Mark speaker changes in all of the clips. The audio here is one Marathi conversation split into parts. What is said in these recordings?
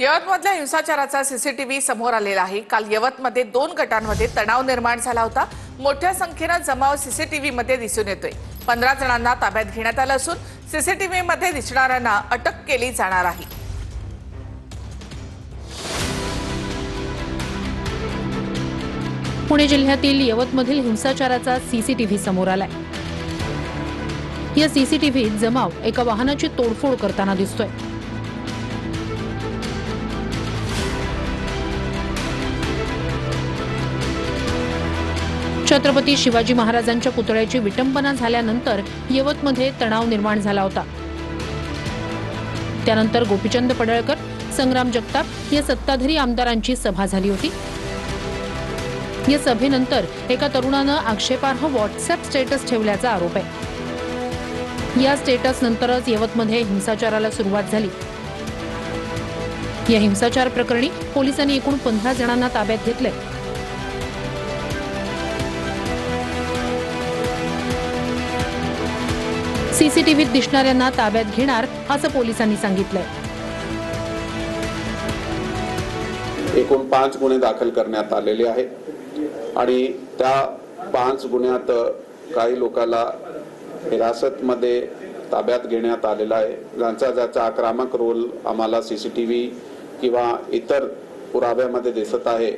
Speaker 1: यवतमधल्या हिंसाचाराचा सीसीटीव्ही समोर आलेला आहे। काल यवतमध्ये 2 गटांमध्ये तणाव निर्माण झाला होता। मोठ्या संख्येने जमाव सीसीटीव्ही मध्ये दिसून येतोय। 15 जणांना ताब्यात घेण्यात आलं असून सीसीटीव्ही मध्ये दिसणाऱ्यांना अटक केली जाणार आहे।
Speaker 2: पुणे जिल्ह्यातील यवतमधील हिंसाचाराचा सीसीटीव्ही समोर आलाय। या सीसीटीव्हीत जमाव एका वाहनाची तोडफोड करताना दिसतोय। छत्रपती शिवाजी महाराजांच्या पुतळ्याची विटंबना झाल्यानंतर यवतमध्ये तणाव निर्माण झाला होता। त्यानंतर गोपीचंद पडळकर, संग्राम जगताप या सत्ताधारी आमदारांची सभा झाली होती। या सभेनंतर एका तरुणानं आक्षेपार्ह व्हॉट्सअप स्टेटस ठेवल्याचा आरोप आहे। या स्टेटस नंतरच यवतमध्ये हिंसाचाराला सुरुवात झाली। या हिंसाचार प्रकरणी पोलिसांनी एकूण 15 जणांना ताब्यात घेतले। सीसीटीव्हीत दिसणाऱ्यांना ताब्यात घेणार असं पोलिसांनी सांगितलंय।
Speaker 3: एकूण 5 गुन्हे दाखल करण्यात आलेले आहेत आणि त्या 5 गुन्ह्यात काही लोकांना हिरासतमध्ये ताब्यात घेण्यात आलेला आहे। ज्याचा आक्रमक रोल आम्हाला सीसीटीव्ही किंवा इतर पुराव्यामध्ये दिसत आहे,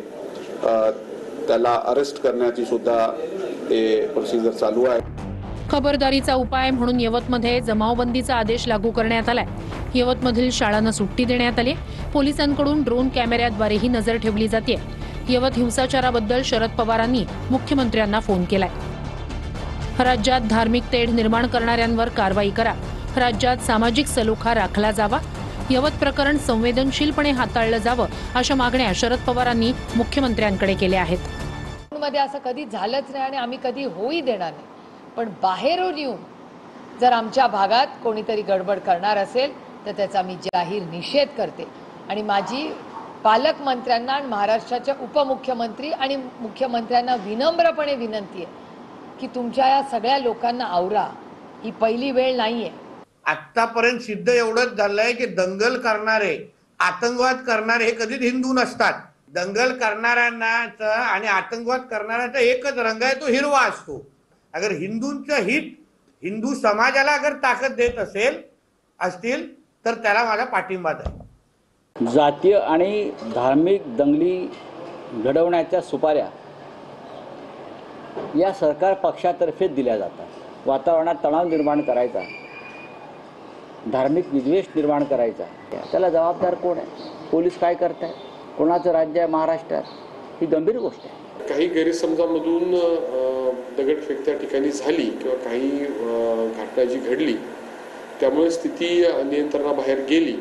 Speaker 3: त्याला अरेस्ट करण्याची सुद्धा ते प्रोसिजर चालू आहे।
Speaker 2: खबरदारीचा उपाय म्हणून यवतमध्ये जमावबंदीचा आदेश लागू करण्यात आलाय। यवतमधील शाळांना सुट्टी देण्यात आली। पोलिसांकडून ड्रोन कॅमेऱ्याद्वारेही नजर ठेवली जाते। यवत हिंसाचाराबद्दल शरद पवारांनी मुख्यमंत्र्यांना फोन केलाय। राज्यात धार्मिक तेढ निर्माण करणाऱ्यांवर कारवाई करा। राज्यात सामाजिक सलोखा राखला जावा। यवत प्रकरण संवेदनशीलपणे हाताळलं जावं अशा मागण्या शरद पवारांनी मुख्यमंत्र्यांकडे केल्या आहेत।
Speaker 4: मध्ये असं कधी झालंच नाही आणि आम्ही कधी होई देणार नाही, पण बाहेरून येऊन जर आमच्या भागात कोणीतरी गडबड करणार असेल तर त्याचा मी जाहीर निषेध करते आणि माझी पालकमंत्र्यांना आणि महाराष्ट्राचे उपमुख्यमंत्री आणि मुख्यमंत्र्यांना विनम्रपणे विनंती आहे की तुमच्या या सगळ्या लोकांना आवरा। ही पहिली वेळ नाहीये।
Speaker 5: आतापर्यंत सिद्ध एवढंच झालंय की दंगल करणारे, आतंकवाद करणारे हे कधीच हिंदू नसतात। दंगल करणाऱ्यांना आणि आतंकवाद करणाऱ्याचा एकच रंग आहे, तो हिरवा असतो। अगर हिंदूंचं हित हिंदू समाजाला अगर ताकद देत असतील तर त्याला माझा पाठिंबा आहे।
Speaker 6: जातीय आणि धार्मिक दंगली घडवण्याच्या सुपाऱ्या या सरकार पक्षातर्फे दिल्या जातात। वातावरणात तणाव निर्माण करायचा, धार्मिक विद्वेष निर्माण करायचा, त्याला जबाबदार कोण आहे? पोलीस काय करतायत? कोणाचं राज्य आहे महाराष्ट्रात? ही गंभीर गोष्ट आहे।
Speaker 7: काही गैरसमजामधून दगडफेक त्या ठिकाणी झाली किंवा काही घटना जी घडली त्यामुळे स्थिती नियंत्रणाबाहेर गेली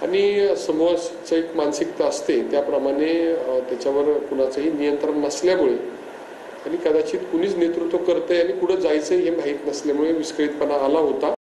Speaker 7: आणि समूहाचं एक मानसिकता असते त्याप्रमाणे त्याच्यावर कुणाचंही नियंत्रण नसल्यामुळे आणि कदाचित कुणीच नेतृत्व करतंय आणि पुढे जायचं हे माहीत नसल्यामुळे विस्कळीतपणा आला होता।